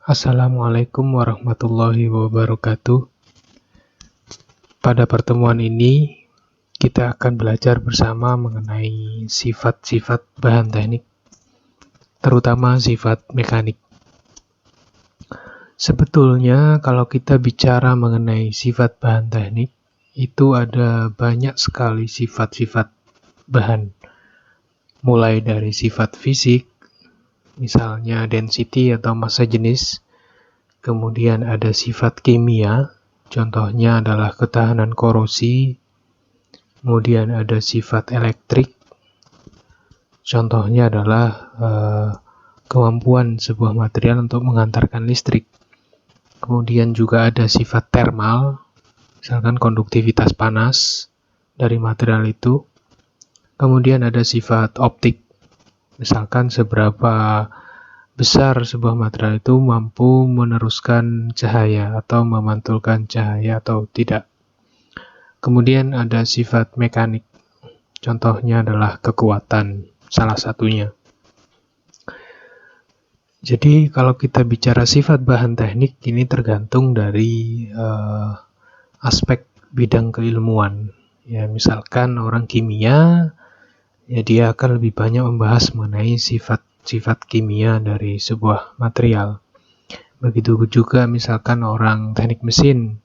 Assalamualaikum warahmatullahi wabarakatuh. Pada pertemuan ini, kita akan belajar bersama mengenai sifat-sifat bahan teknik, terutama sifat mekanik. Sebetulnya, kalau kita bicara mengenai sifat bahan teknik, itu ada banyak sekali sifat-sifat bahan. Mulai dari sifat fisik, misalnya density atau massa jenis. Kemudian ada sifat kimia, contohnya adalah ketahanan korosi. Kemudian ada sifat elektrik, contohnya adalah kemampuan sebuah material untuk mengantarkan listrik. Kemudian juga ada sifat thermal, misalkan konduktivitas panas dari material itu. Kemudian ada sifat optik, misalkan seberapa besar sebuah material itu mampu meneruskan cahaya atau memantulkan cahaya atau tidak. Kemudian ada sifat mekanik, contohnya adalah kekuatan, salah satunya. Jadi kalau kita bicara sifat bahan teknik, ini tergantung dari aspek bidang keilmuan. Ya, misalkan orang kimia, ya dia akan lebih banyak membahas mengenai sifat kimia dari sebuah material. Begitu juga misalkan orang teknik mesin,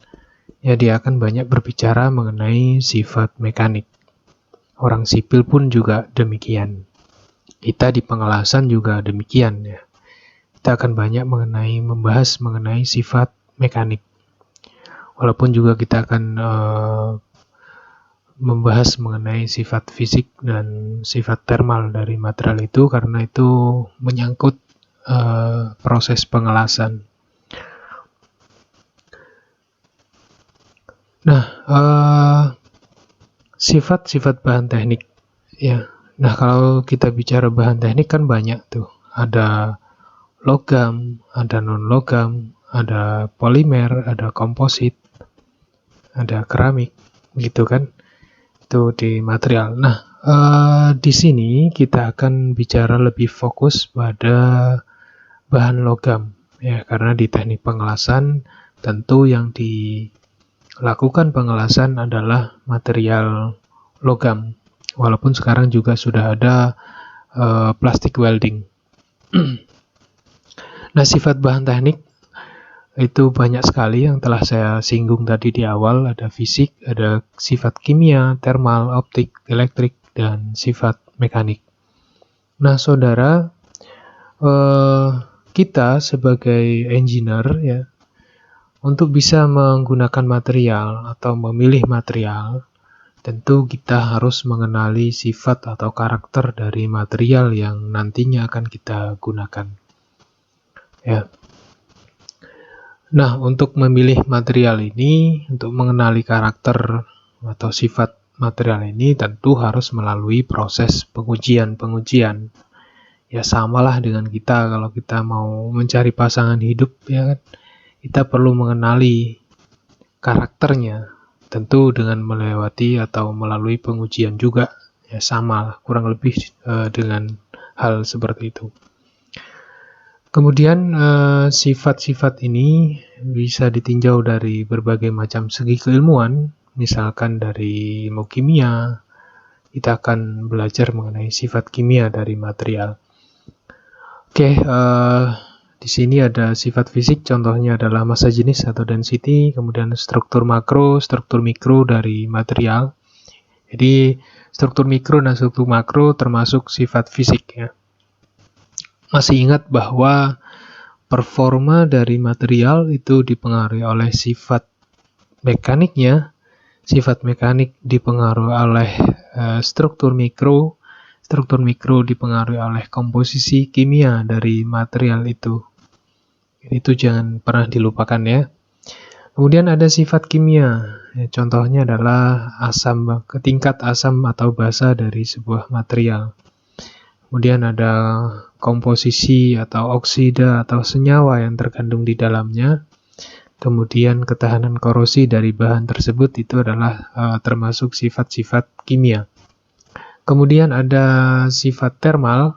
ya dia akan banyak berbicara mengenai sifat mekanik. Orang sipil pun juga demikian. Kita di pengelasan juga demikian ya. Kita akan banyak membahas mengenai sifat mekanik. Walaupun juga kita akan membahas mengenai sifat fisik dan sifat thermal dari material itu, karena itu menyangkut proses pengelasan. Nah, sifat-sifat bahan teknik ya. Nah, kalau kita bicara bahan teknik kan banyak tuh. Ada logam, ada non-logam, ada polimer, ada komposit, ada keramik, gitu kan? Itu di material. Nah, di sini kita akan bicara lebih fokus pada bahan logam ya, karena di teknik pengelasan tentu yang dilakukan pengelasan adalah material logam, walaupun sekarang juga sudah ada plastic welding. Nah, sifat bahan teknik itu banyak sekali yang telah saya singgung tadi di awal. Ada fisik, ada sifat kimia, thermal, optik, elektrik, dan sifat mekanik. Nah, saudara, kita sebagai engineer ya, untuk bisa menggunakan material atau memilih material, tentu kita harus mengenali sifat atau karakter dari material yang nantinya akan kita gunakan. Ya. Nah, untuk memilih material ini, untuk mengenali karakter atau sifat material ini, tentu harus melalui proses pengujian. Ya, samalah dengan kita kalau kita mau mencari pasangan hidup, ya kan? Kita perlu mengenali karakternya, tentu dengan melewati atau melalui pengujian juga. Ya, sama, kurang lebih dengan hal seperti itu. Kemudian sifat-sifat ini bisa ditinjau dari berbagai macam segi keilmuan, misalkan dari ilmu kimia, kita akan belajar mengenai sifat kimia dari material. Oke, di sini ada sifat fisik, contohnya adalah massa jenis atau density, kemudian struktur makro, struktur mikro dari material. Jadi struktur mikro dan struktur makro termasuk sifat fisik ya. Masih ingat bahwa performa dari material itu dipengaruhi oleh sifat mekaniknya. Sifat mekanik dipengaruhi oleh struktur mikro dipengaruhi oleh komposisi kimia dari material itu. Itu jangan pernah dilupakan ya. Kemudian ada sifat kimia. Contohnya adalah tingkat asam atau basa dari sebuah material. Kemudian ada komposisi atau oksida atau senyawa yang terkandung di dalamnya. Kemudian ketahanan korosi dari bahan tersebut itu adalah termasuk sifat-sifat kimia. Kemudian ada sifat thermal.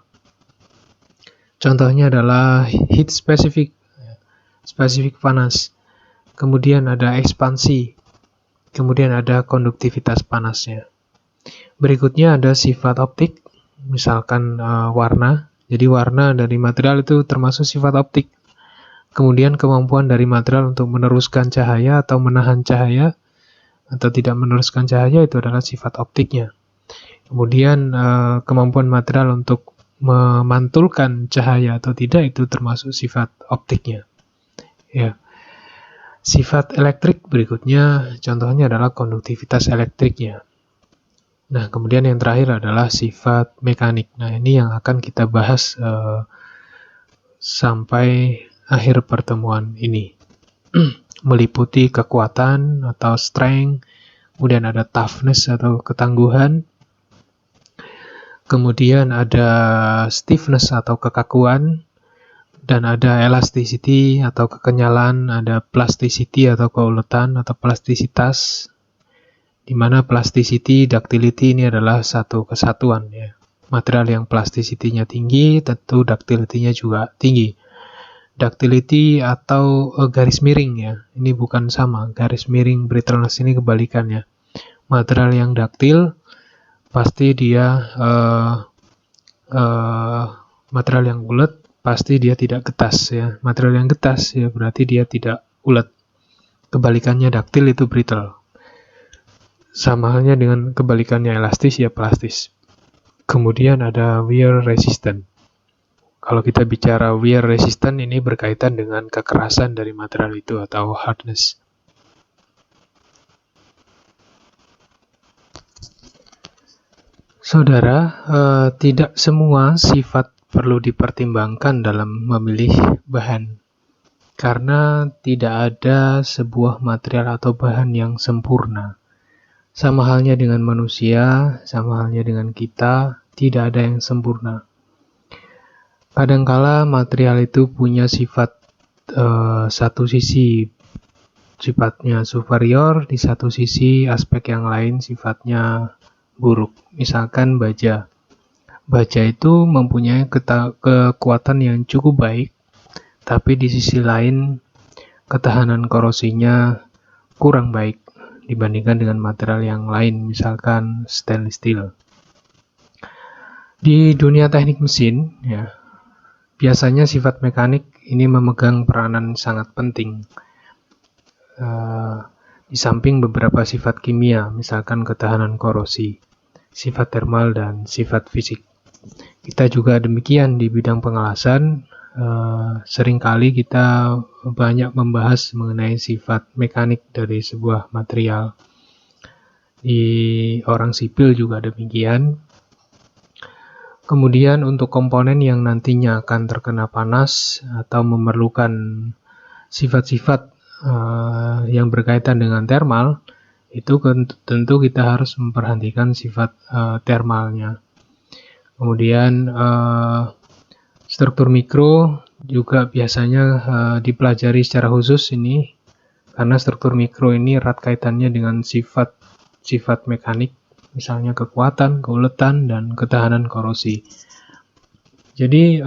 Contohnya adalah heat specific. spesifik panas. Kemudian ada ekspansi. Kemudian ada konduktivitas panasnya. Berikutnya ada sifat optik, misalkan warna. Jadi warna dari material itu termasuk sifat optik. Kemudian kemampuan dari material untuk meneruskan cahaya atau menahan cahaya atau tidak meneruskan cahaya itu adalah sifat optiknya. Kemudian kemampuan material untuk memantulkan cahaya atau tidak itu termasuk sifat optiknya. Ya. Sifat elektrik berikutnya contohnya adalah konduktivitas elektriknya. Nah, kemudian yang terakhir adalah sifat mekanik. Nah, ini yang akan kita bahas sampai akhir pertemuan ini. Meliputi kekuatan atau strength, kemudian ada toughness atau ketangguhan, kemudian ada stiffness atau kekakuan, dan ada elasticity atau kekenyalan, ada plasticity atau keuletan atau plastisitas, di mana plasticity, ductility ini adalah satu kesatuan ya. Material yang plasticity-nya tinggi, tentu ductility-nya juga tinggi. Ductility atau garis miring ya, ini bukan sama. Garis miring brittleness ini kebalikannya. Material yang duktil pasti dia material yang ulet pasti dia tidak getas ya. Material yang getas ya berarti dia tidak ulet. Kebalikannya duktil itu brittle. Sama halnya dengan kebalikannya elastis ya plastis. Kemudian ada wear resistant. Kalau kita bicara wear resistant ini berkaitan dengan kekerasan dari material itu atau hardness. Saudara, tidak semua sifat perlu dipertimbangkan dalam memilih bahan. Karena tidak ada sebuah material atau bahan yang sempurna. Sama halnya dengan manusia, sama halnya dengan kita, tidak ada yang sempurna. Kadangkala material itu punya sifat satu sisi sifatnya superior, di satu sisi aspek yang lain sifatnya buruk. Misalkan baja. Baja itu mempunyai kekuatan yang cukup baik, tapi di sisi lain ketahanan korosinya kurang baik dibandingkan dengan material yang lain, misalkan stainless steel. Di dunia teknik mesin, ya, biasanya sifat mekanik ini memegang peranan sangat penting. Di samping beberapa sifat kimia, misalkan ketahanan korosi, sifat termal, dan sifat fisik. Kita juga demikian di bidang pengelasan. Seringkali kita banyak membahas mengenai sifat mekanik dari sebuah material. Di orang sipil juga demikian. Kemudian untuk komponen yang nantinya akan terkena panas atau memerlukan sifat-sifat yang berkaitan dengan thermal, itu tentu kita harus memperhatikan sifat thermalnya. Kemudian struktur mikro juga biasanya dipelajari secara khusus ini, karena struktur mikro ini erat kaitannya dengan sifat mekanik, misalnya kekuatan, keuletan, dan ketahanan korosi. Jadi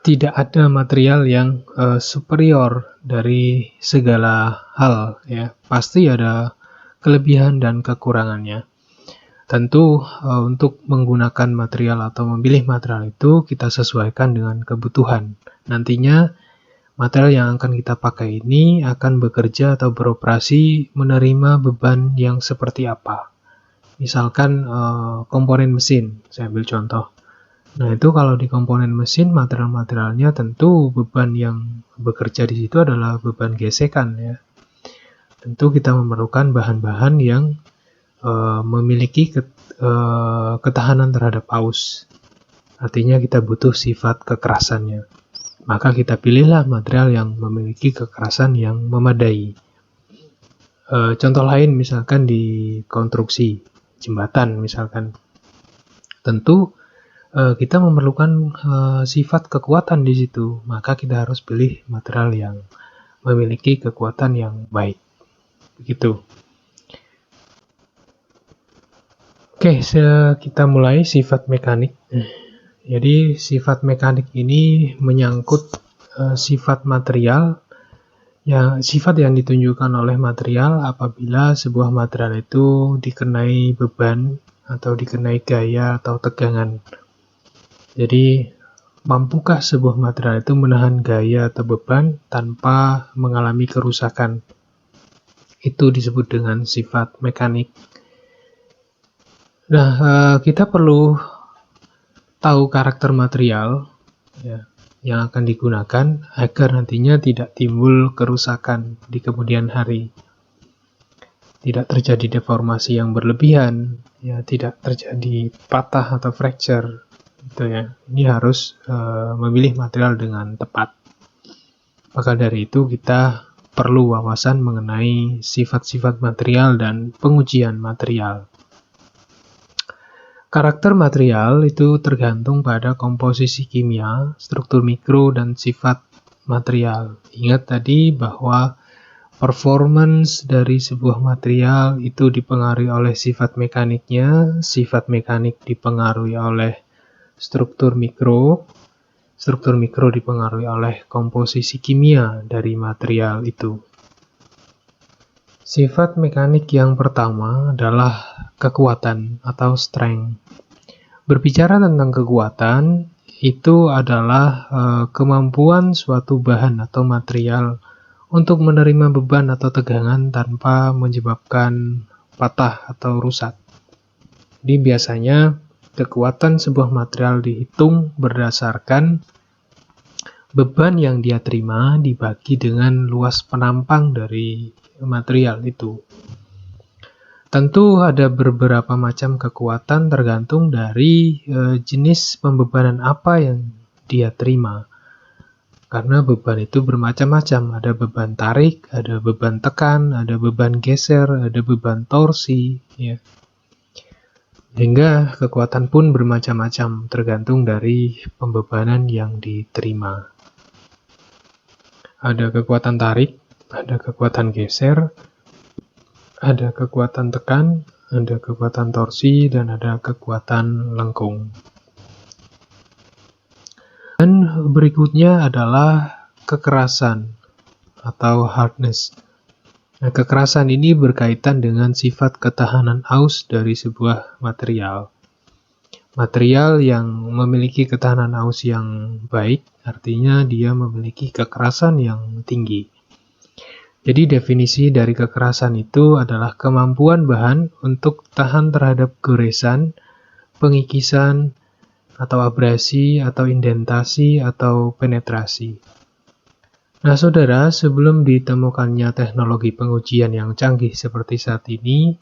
tidak ada material yang superior dari segala hal ya. Pasti ada kelebihan dan kekurangannya. Tentu untuk menggunakan material atau memilih material itu kita sesuaikan dengan kebutuhan. Nantinya material yang akan kita pakai ini akan bekerja atau beroperasi menerima beban yang seperti apa. Misalkan komponen mesin, saya ambil contoh. Nah, itu kalau di komponen mesin, material-materialnya tentu beban yang bekerja di situ adalah beban gesekan ya. Tentu kita memerlukan bahan-bahan yang memiliki ketahanan terhadap paus. Artinya kita butuh sifat kekerasannya. Maka kita pilihlah material yang memiliki kekerasan yang memadai. Contoh lain misalkan di konstruksi jembatan misalkan. Tentu kita memerlukan sifat kekuatan di situ, maka kita harus pilih material yang memiliki kekuatan yang baik. Begitu. Oke, kita mulai sifat mekanik. Jadi sifat mekanik ini menyangkut sifat material, ya sifat yang ditunjukkan oleh material apabila sebuah material itu dikenai beban atau dikenai gaya atau tegangan. Jadi, mampukah sebuah material itu menahan gaya atau beban tanpa mengalami kerusakan? Itu disebut dengan sifat mekanik. Nah, kita perlu tahu karakter material ya, yang akan digunakan agar nantinya tidak timbul kerusakan di kemudian hari. Tidak terjadi deformasi yang berlebihan, ya, tidak terjadi patah atau fracture. Gitu ya. Ini harus memilih material dengan tepat. Maka dari itu kita perlu wawasan mengenai sifat-sifat material dan pengujian material. Karakter material itu tergantung pada komposisi kimia, struktur mikro, dan sifat material. Ingat tadi bahwa performance dari sebuah material itu dipengaruhi oleh sifat mekaniknya, sifat mekanik dipengaruhi oleh struktur mikro dipengaruhi oleh komposisi kimia dari material itu. Sifat mekanik yang pertama adalah kekuatan atau strength. Berbicara tentang kekuatan, itu adalah kemampuan suatu bahan atau material untuk menerima beban atau tegangan tanpa menyebabkan patah atau rusak. Jadi biasanya kekuatan sebuah material dihitung berdasarkan beban yang dia terima dibagi dengan luas penampang dari material itu. Tentu ada beberapa macam kekuatan tergantung dari jenis pembebanan apa yang dia terima. Karena beban itu bermacam-macam, ada beban tarik, ada beban tekan, ada beban geser, ada beban torsi, ya. Sehingga kekuatan pun bermacam-macam, tergantung dari pembebanan yang diterima. Ada kekuatan tarik, ada kekuatan geser, ada kekuatan tekan, ada kekuatan torsi, dan ada kekuatan lengkung. Dan berikutnya adalah kekerasan atau hardness. Nah, kekerasan ini berkaitan dengan sifat ketahanan aus dari sebuah material. Material yang memiliki ketahanan aus yang baik, artinya dia memiliki kekerasan yang tinggi. Jadi definisi dari kekerasan itu adalah kemampuan bahan untuk tahan terhadap goresan, pengikisan, atau abrasi, atau indentasi, atau penetrasi. Nah, saudara, sebelum ditemukannya teknologi pengujian yang canggih seperti saat ini,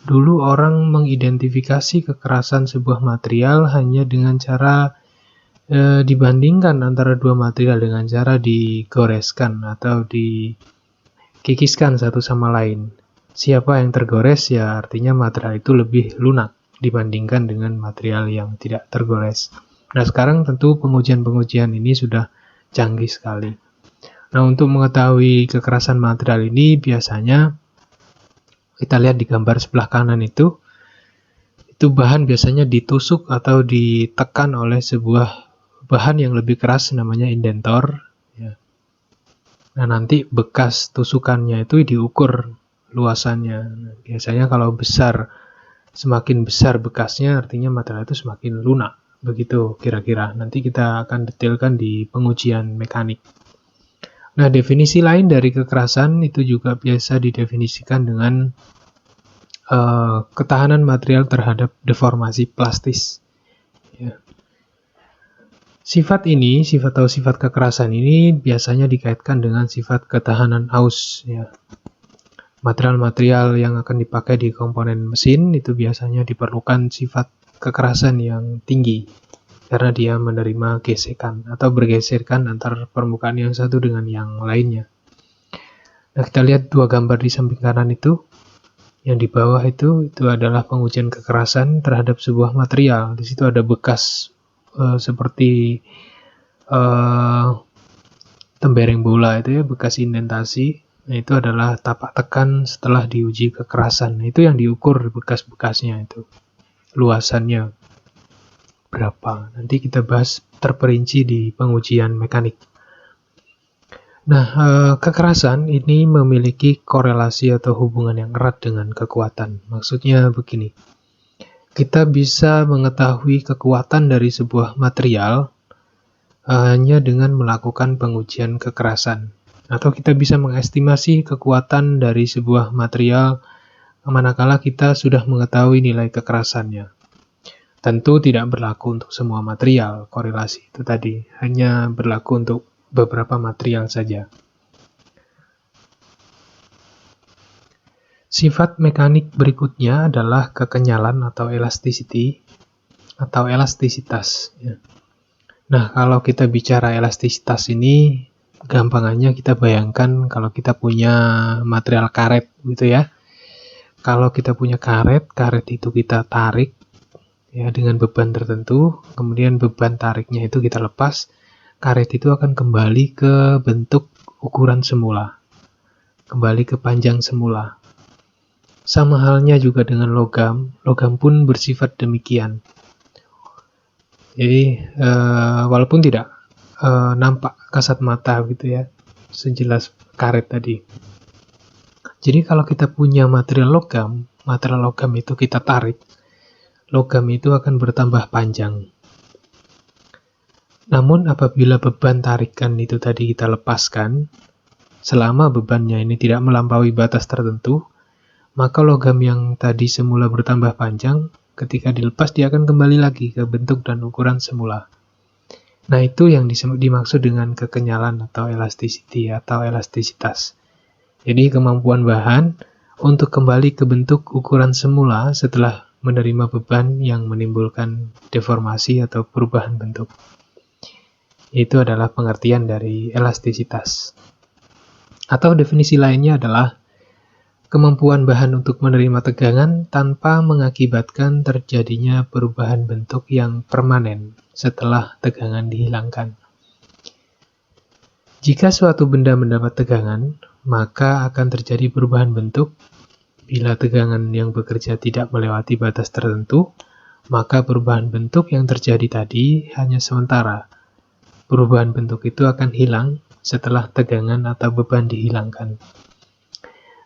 dulu orang mengidentifikasi kekerasan sebuah material hanya dengan cara dibandingkan antara dua material dengan cara digoreskan atau dikikiskan satu sama lain. Siapa yang tergores, ya artinya material itu lebih lunak dibandingkan dengan material yang tidak tergores. Nah, sekarang tentu pengujian-pengujian ini sudah canggih sekali. Nah, untuk mengetahui kekerasan material ini biasanya kita lihat di gambar sebelah kanan itu bahan biasanya ditusuk atau ditekan oleh sebuah bahan yang lebih keras namanya indentor. Ya. Nah, nanti bekas tusukannya itu diukur luasannya. Nah, biasanya kalau besar, semakin besar bekasnya artinya material itu semakin lunak. Begitu kira-kira. Nanti kita akan detailkan di pengujian mekanik. Nah, definisi lain dari kekerasan itu juga biasa didefinisikan dengan ketahanan material terhadap deformasi plastis. Ya. Sifat kekerasan ini biasanya dikaitkan dengan sifat ketahanan aus. Ya. Material-material yang akan dipakai di komponen mesin itu biasanya diperlukan sifat kekerasan yang tinggi. Karena dia menerima gesekan atau bergeserkan antar permukaan yang satu dengan yang lainnya. Nah, kita lihat dua gambar di samping kanan itu. Yang di bawah itu adalah pengujian kekerasan terhadap sebuah material. Di situ ada bekas seperti tembereng bola itu ya, bekas indentasi. Nah, itu adalah tapak tekan setelah diuji kekerasan. Nah, itu yang diukur bekas-bekasnya itu. Luasannya berapa. Nanti kita bahas terperinci di pengujian mekanik. Nah, kekerasan ini memiliki korelasi atau hubungan yang erat dengan kekuatan. Maksudnya begini, kita bisa mengetahui kekuatan dari sebuah material hanya dengan melakukan pengujian kekerasan. Atau kita bisa mengestimasi kekuatan dari sebuah material manakala kita sudah mengetahui nilai kekerasannya. Tentu tidak berlaku untuk semua material, korelasi itu tadi. Hanya berlaku untuk beberapa material saja. Sifat mekanik berikutnya adalah kekenyalan atau elasticity atau elastisitas. Nah, kalau kita bicara elastisitas ini, gampangannya kita bayangkan kalau kita punya material karet gitu ya. Kalau kita punya karet itu kita tarik ya dengan beban tertentu, kemudian beban tariknya itu kita lepas, karet itu akan kembali ke bentuk ukuran semula, kembali ke panjang semula. Sama halnya juga dengan logam pun bersifat demikian. Jadi walaupun tidak nampak kasat mata gitu ya, sejelas karet tadi. Jadi kalau kita punya material logam itu kita tarik, logam itu akan bertambah panjang. Namun apabila beban tarikan itu tadi kita lepaskan, selama bebannya ini tidak melampaui batas tertentu, maka logam yang tadi semula bertambah panjang, ketika dilepas dia akan kembali lagi ke bentuk dan ukuran semula. Nah, itu yang dimaksud dengan kekenyalan atau elasticity atau elastisitas. Jadi kemampuan bahan untuk kembali ke bentuk ukuran semula setelah menerima beban yang menimbulkan deformasi atau perubahan bentuk. Itu adalah pengertian dari elastisitas. Atau definisi lainnya adalah kemampuan bahan untuk menerima tegangan tanpa mengakibatkan terjadinya perubahan bentuk yang permanen setelah tegangan dihilangkan. Jika suatu benda mendapat tegangan, maka akan terjadi perubahan bentuk. Bila tegangan yang bekerja tidak melewati batas tertentu, maka perubahan bentuk yang terjadi tadi hanya sementara. Perubahan bentuk itu akan hilang setelah tegangan atau beban dihilangkan.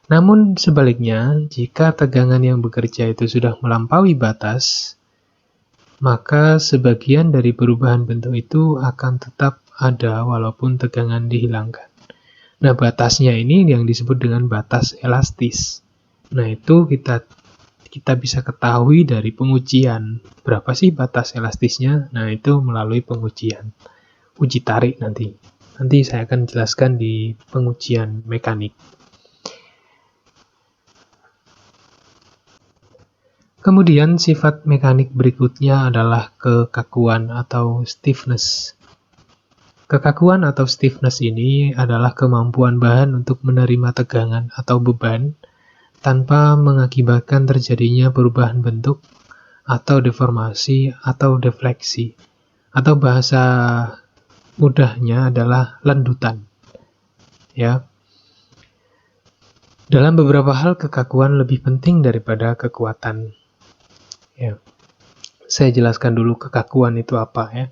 Namun sebaliknya, jika tegangan yang bekerja itu sudah melampaui batas, maka sebagian dari perubahan bentuk itu akan tetap ada walaupun tegangan dihilangkan. Nah, batasnya ini yang disebut dengan batas elastis. Nah, itu kita bisa ketahui dari pengujian. Berapa sih batas elastisnya? Nah, itu melalui pengujian. Uji tarik nanti. Nanti saya akan jelaskan di pengujian mekanik. Kemudian sifat mekanik berikutnya adalah kekakuan atau stiffness. Kekakuan atau stiffness ini adalah kemampuan bahan untuk menerima tegangan atau beban tanpa mengakibatkan terjadinya perubahan bentuk atau deformasi atau defleksi. Atau bahasa mudahnya adalah lendutan. Ya. Dalam beberapa hal kekakuan lebih penting daripada kekuatan. Ya. Saya jelaskan dulu kekakuan itu apa ya.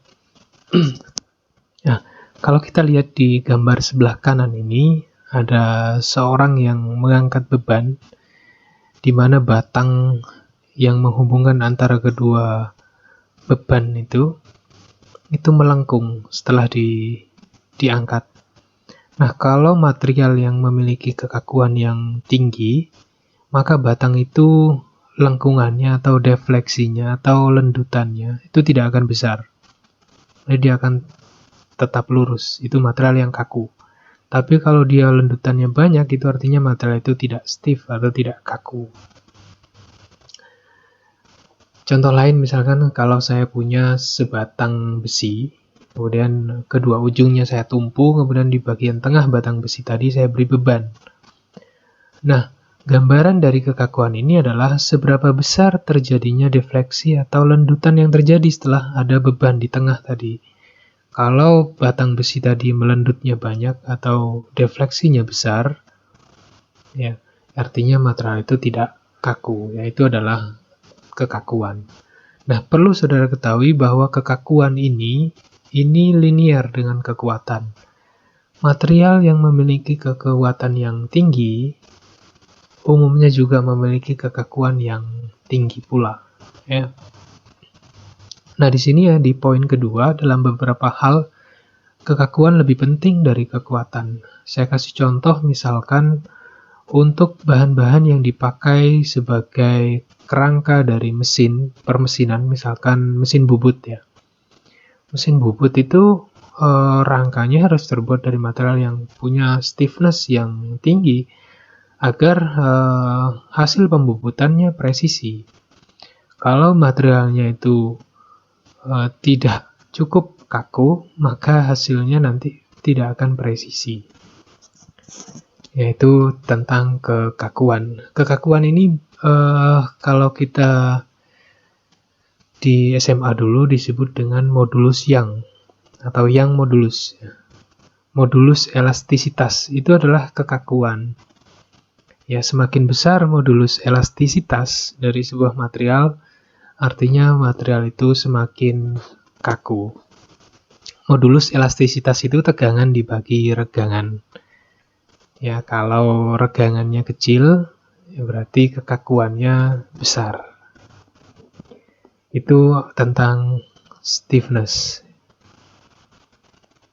Nah, kalau kita lihat di gambar sebelah kanan ini ada seorang yang mengangkat beban di mana batang yang menghubungkan antara kedua beban itu melengkung setelah diangkat. Nah, kalau material yang memiliki kekakuan yang tinggi, maka batang itu lengkungannya atau defleksinya atau lendutannya itu tidak akan besar. Jadi dia akan tetap lurus. Itu material yang kaku. Tapi kalau dia lendutannya banyak, itu artinya material itu tidak stiff atau tidak kaku. Contoh lain misalkan kalau saya punya sebatang besi, kemudian kedua ujungnya saya tumpu, kemudian di bagian tengah batang besi tadi saya beri beban. Nah, gambaran dari kekakuan ini adalah seberapa besar terjadinya defleksi atau lendutan yang terjadi setelah ada beban di tengah tadi. Kalau batang besi tadi melendutnya banyak atau defleksinya besar, ya, artinya material itu tidak kaku, yaitu adalah kekakuan. Nah, perlu saudara ketahui bahwa kekakuan ini linear dengan kekuatan. Material yang memiliki kekuatan yang tinggi umumnya juga memiliki kekakuan yang tinggi pula, ya. Nah, di sini ya, di poin kedua, dalam beberapa hal kekakuan lebih penting dari kekuatan. Saya kasih contoh, misalkan untuk bahan-bahan yang dipakai sebagai kerangka dari mesin permesinan, misalkan mesin bubut ya. Mesin bubut itu rangkanya harus terbuat dari material yang punya stiffness yang tinggi agar hasil pembubutannya presisi. Kalau materialnya itu tidak cukup kaku, maka hasilnya nanti tidak akan presisi. Yaitu tentang kekakuan. Kekakuan ini kalau kita di SMA dulu disebut dengan modulus Young atau Young modulus. Modulus elastisitas itu adalah kekakuan. Ya, semakin besar modulus elastisitas dari sebuah material, artinya material itu semakin kaku. Modulus elastisitas itu tegangan dibagi regangan. Ya, kalau regangannya kecil, ya berarti kekakuannya besar. Itu tentang stiffness.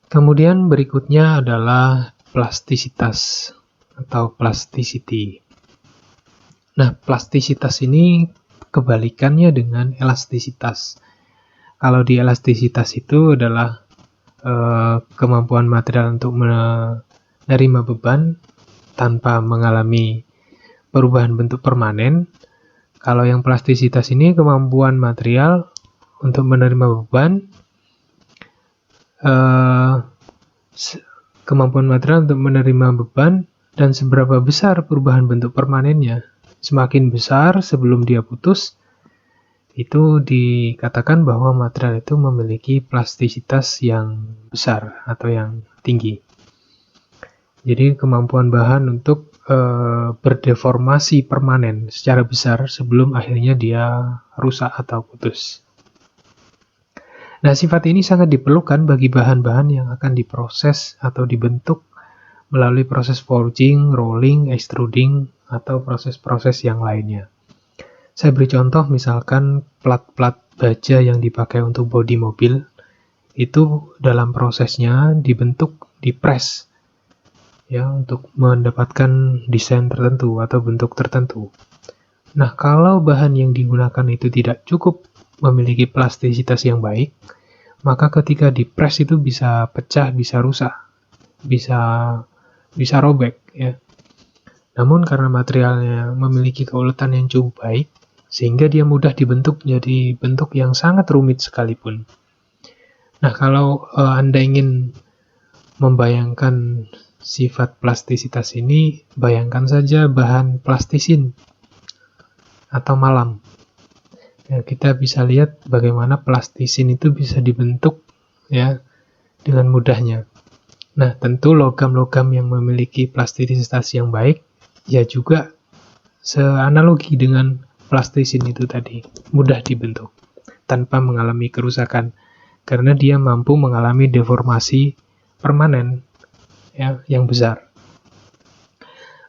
Kemudian berikutnya adalah plastisitas atau plasticity. Nah, plastisitas ini kebalikannya dengan elastisitas. Kalau di elastisitas itu adalah kemampuan material untuk menerima beban tanpa mengalami perubahan bentuk permanen. Kalau yang plastisitas ini kemampuan material untuk menerima beban, kemampuan material untuk menerima beban dan seberapa besar perubahan bentuk permanennya. Semakin besar sebelum dia putus, itu dikatakan bahwa material itu memiliki plastisitas yang besar atau yang tinggi. Jadi kemampuan bahan untuk berdeformasi permanen secara besar sebelum akhirnya dia rusak atau putus. Nah, sifat ini sangat diperlukan bagi bahan-bahan yang akan diproses atau dibentuk melalui proses forging, rolling, extruding, atau proses-proses yang lainnya. Saya beri contoh, misalkan plat-plat baja yang dipakai untuk bodi mobil, itu dalam prosesnya dibentuk, dipres, ya, untuk mendapatkan desain tertentu atau bentuk tertentu. Nah, kalau bahan yang digunakan itu tidak cukup memiliki plastisitas yang baik, maka ketika dipres itu bisa pecah, bisa rusak, bisa robek, ya. Namun karena materialnya memiliki keuletan yang cukup baik, sehingga dia mudah dibentuk jadi bentuk yang sangat rumit sekalipun. Nah, kalau Anda ingin membayangkan sifat plastisitas ini, bayangkan saja bahan plastisin atau malam. Ya, kita bisa lihat bagaimana plastisin itu bisa dibentuk, ya, dengan mudahnya. Nah, tentu logam-logam yang memiliki plastisitas yang baik ya juga seanalogi dengan plastisin itu tadi, mudah dibentuk tanpa mengalami kerusakan karena dia mampu mengalami deformasi permanen, ya, yang besar.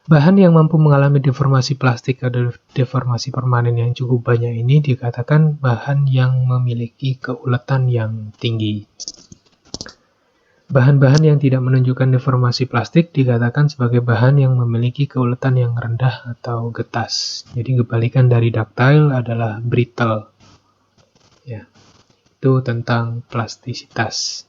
Bahan yang mampu mengalami deformasi plastik atau deformasi permanen yang cukup banyak ini dikatakan bahan yang memiliki keuletan yang tinggi. Bahan-bahan yang tidak menunjukkan deformasi plastik dikatakan sebagai bahan yang memiliki keuletan yang rendah atau getas. Jadi kebalikan dari ductile adalah brittle. Ya, itu tentang plastisitas.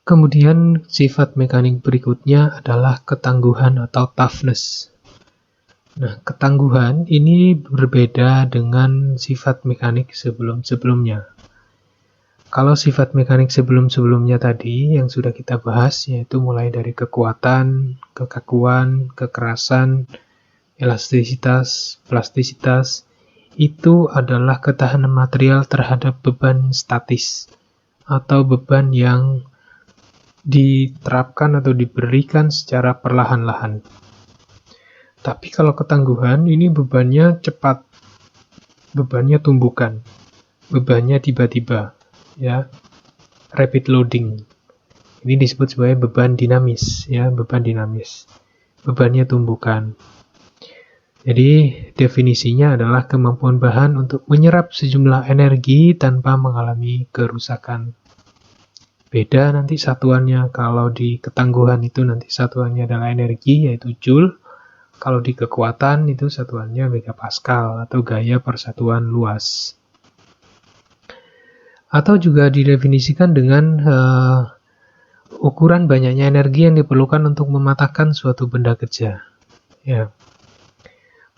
Kemudian sifat mekanik berikutnya adalah ketangguhan atau toughness. Nah, ketangguhan ini berbeda dengan sifat mekanik sebelum-sebelumnya. Kalau sifat mekanik sebelum-sebelumnya tadi yang sudah kita bahas, yaitu mulai dari kekuatan, kekakuan, kekerasan, elastisitas, plastisitas, itu adalah ketahanan material terhadap beban statis atau beban yang diterapkan atau diberikan secara perlahan-lahan. Tapi kalau ketangguhan, ini bebannya cepat, bebannya tumbukan, bebannya tiba-tiba, ya, rapid loading. Ini disebut sebagai beban dinamis, ya, beban dinamis. Bebannya tumbukan. Jadi definisinya adalah kemampuan bahan untuk menyerap sejumlah energi tanpa mengalami kerusakan. Beda nanti satuannya, kalau di ketangguhan itu nanti satuannya adalah energi, yaitu Joule. Kalau di kekuatan itu satuannya megapascal atau gaya persatuan luas. Atau juga didefinisikan dengan ukuran banyaknya energi yang diperlukan untuk mematahkan suatu benda kerja. Ya.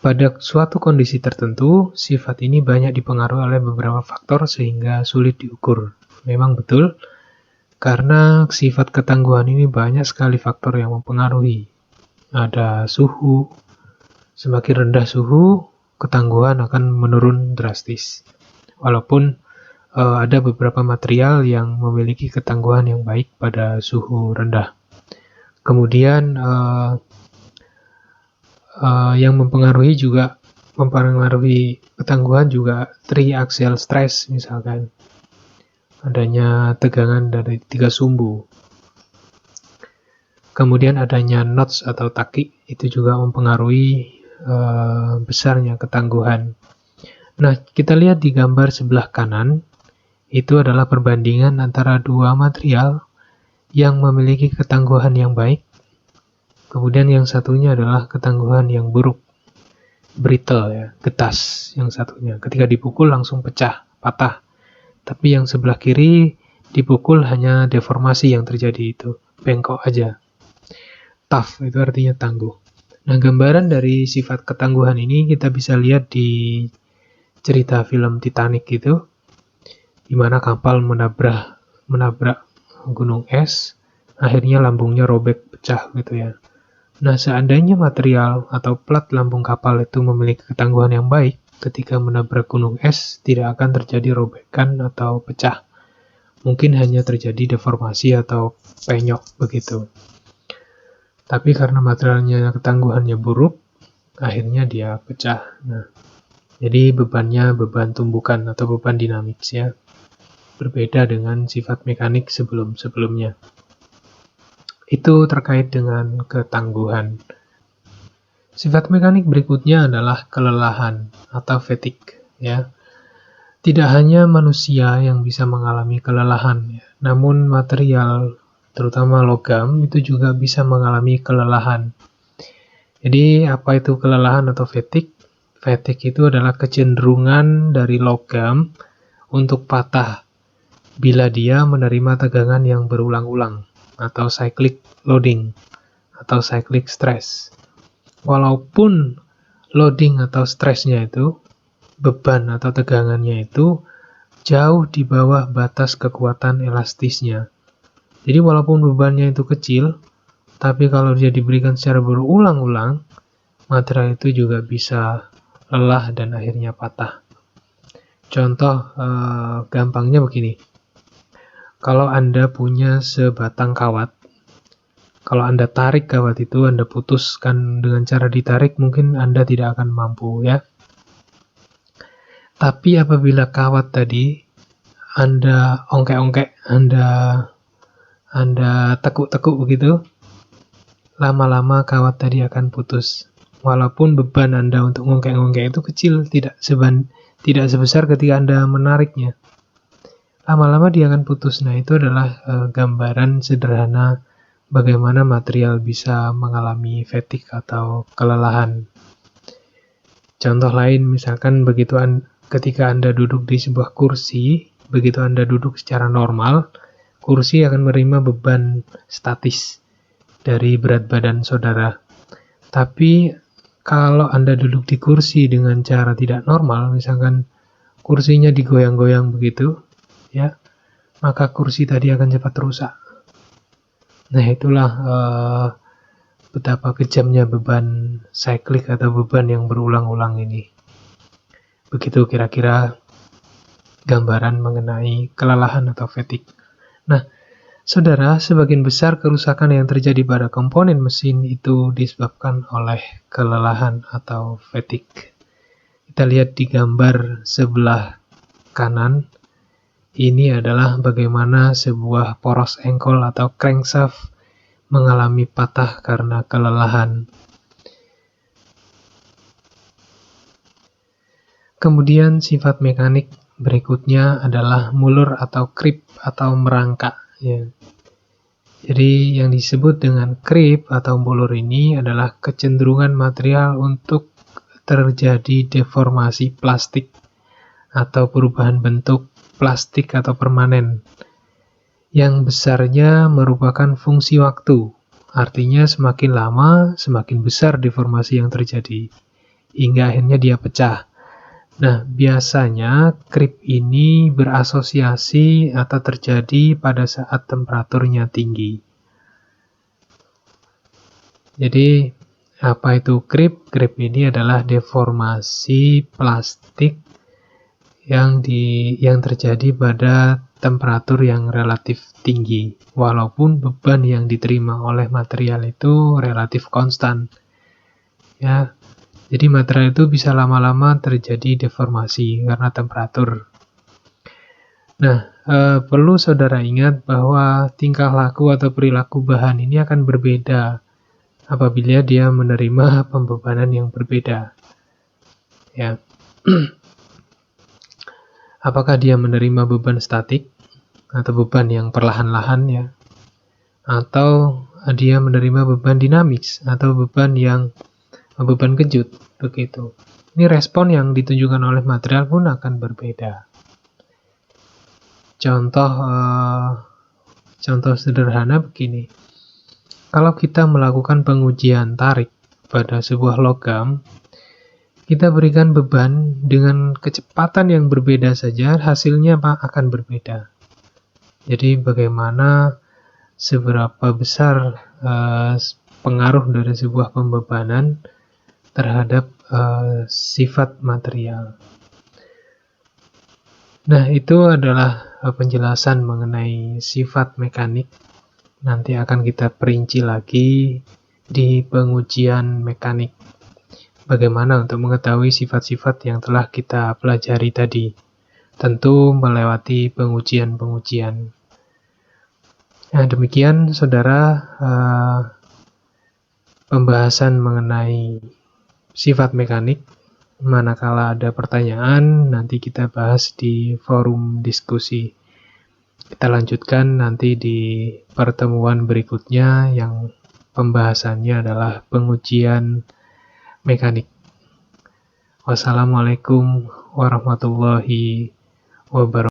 Pada suatu kondisi tertentu, sifat ini banyak dipengaruhi oleh beberapa faktor sehingga sulit diukur. Memang betul, karena sifat ketangguhan ini banyak sekali faktor yang mempengaruhi. Ada suhu, semakin rendah suhu, ketangguhan akan menurun drastis. Walaupun ada beberapa material yang memiliki ketangguhan yang baik pada suhu rendah. Kemudian yang mempengaruhi ketangguhan juga triaxial stress, misalkan adanya tegangan dari 3 sumbu. Kemudian adanya knots atau taki, itu juga mempengaruhi besarnya ketangguhan. Nah, kita lihat di gambar sebelah kanan, itu adalah perbandingan antara dua material yang memiliki ketangguhan yang baik, kemudian yang satunya adalah ketangguhan yang buruk, brittle, ya, getas yang satunya. Ketika dipukul langsung pecah, patah. Tapi yang sebelah kiri dipukul hanya deformasi yang terjadi, itu bengkok aja. Tough itu artinya tangguh. Nah, gambaran dari sifat ketangguhan ini kita bisa lihat di cerita film Titanic itu, di mana kapal menabrak gunung es, akhirnya lambungnya robek, pecah gitu ya. Nah, seandainya material atau plat lambung kapal itu memiliki ketangguhan yang baik, ketika menabrak gunung es tidak akan terjadi robekan atau pecah. Mungkin hanya terjadi deformasi atau penyok begitu. Tapi karena materialnya ketangguhannya buruk, akhirnya dia pecah. Nah, jadi bebannya beban tumbukan atau beban dinamis, ya. Berbeda dengan sifat mekanik sebelum-sebelumnya. Itu terkait dengan ketangguhan. Sifat mekanik berikutnya adalah kelelahan atau fatigue, ya. Tidak hanya manusia yang bisa mengalami kelelahan, ya, namun material, terutama logam, itu juga bisa mengalami kelelahan. Jadi apa itu kelelahan atau fatigue? Fatigue itu adalah kecenderungan dari logam untuk patah bila dia menerima tegangan yang berulang-ulang, atau cyclic loading atau cyclic stress. Walaupun loading atau stressnya itu, beban atau tegangannya itu jauh di bawah batas kekuatan elastisnya. Jadi walaupun bebannya itu kecil, tapi kalau dia diberikan secara berulang-ulang, material itu juga bisa lelah dan akhirnya patah. Contoh gampangnya begini. Kalau Anda punya sebatang kawat, kalau Anda tarik kawat itu, Anda putuskan dengan cara ditarik, mungkin Anda tidak akan mampu, ya. Tapi apabila kawat tadi Anda ongkek-ongkek, Anda tekuk-tekuk begitu, lama-lama kawat tadi akan putus. Walaupun beban Anda untuk ngongkek-ngongkek itu kecil, tidak sebesar ketika Anda menariknya. Lama-lama dia akan putus. Nah, itu adalah gambaran sederhana bagaimana material bisa mengalami fatigue atau kelelahan. Contoh lain, misalkan ketika Anda duduk di sebuah kursi, begitu Anda duduk secara normal, kursi akan menerima beban statis dari berat badan saudara. Tapi kalau Anda duduk di kursi dengan cara tidak normal, misalkan kursinya digoyang-goyang begitu, ya, maka kursi tadi akan cepat rusak. Nah, itulah betapa kejamnya beban cyclic atau beban yang berulang-ulang ini. Begitu kira-kira gambaran mengenai kelelahan atau fatigue. Nah, saudara, sebagian besar kerusakan yang terjadi pada komponen mesin itu disebabkan oleh kelelahan atau fatigue. Kita lihat di gambar sebelah kanan, Ini adalah bagaimana sebuah poros engkol atau crankshaft mengalami patah karena kelelahan. Kemudian sifat mekanik berikutnya adalah mulur atau creep atau merangkak. Ya. Jadi yang disebut dengan creep atau mulur ini adalah kecenderungan material untuk terjadi deformasi plastik atau perubahan bentuk plastik atau permanen yang besarnya merupakan fungsi waktu. Artinya semakin lama semakin besar deformasi yang terjadi hingga akhirnya dia pecah. Nah, biasanya creep ini berasosiasi atau terjadi pada saat temperaturnya tinggi. Jadi, apa itu creep? Creep ini adalah deformasi plastik yang terjadi pada temperatur yang relatif tinggi, walaupun beban yang diterima oleh material itu relatif konstan. Ya, jadi material itu bisa lama-lama terjadi deformasi karena temperatur. Nah, perlu saudara ingat bahwa tingkah laku atau perilaku bahan ini akan berbeda apabila dia menerima pembebanan yang berbeda. Ya. Apakah dia menerima beban statik atau beban yang perlahan-lahan ya, atau dia menerima beban dinamis atau beban kejut begitu. Ini respon yang ditunjukkan oleh material pun akan berbeda. Contoh sederhana begini. Kalau kita melakukan pengujian tarik pada sebuah logam, kita berikan beban dengan kecepatan yang berbeda saja, hasilnya akan berbeda. Jadi bagaimana seberapa besar pengaruh dari sebuah pembebanan terhadap sifat material. Nah, itu adalah penjelasan mengenai sifat mekanik. Nanti akan kita perinci lagi di pengujian mekanik. Bagaimana untuk mengetahui sifat-sifat yang telah kita pelajari tadi. Tentu melewati pengujian-pengujian. Nah, demikian saudara pembahasan mengenai sifat mekanik. Manakala ada pertanyaan, nanti kita bahas di forum diskusi. Kita lanjutkan nanti di pertemuan berikutnya yang pembahasannya adalah pengujian mekanik. Wassalamualaikum warahmatullahi wabarakatuh.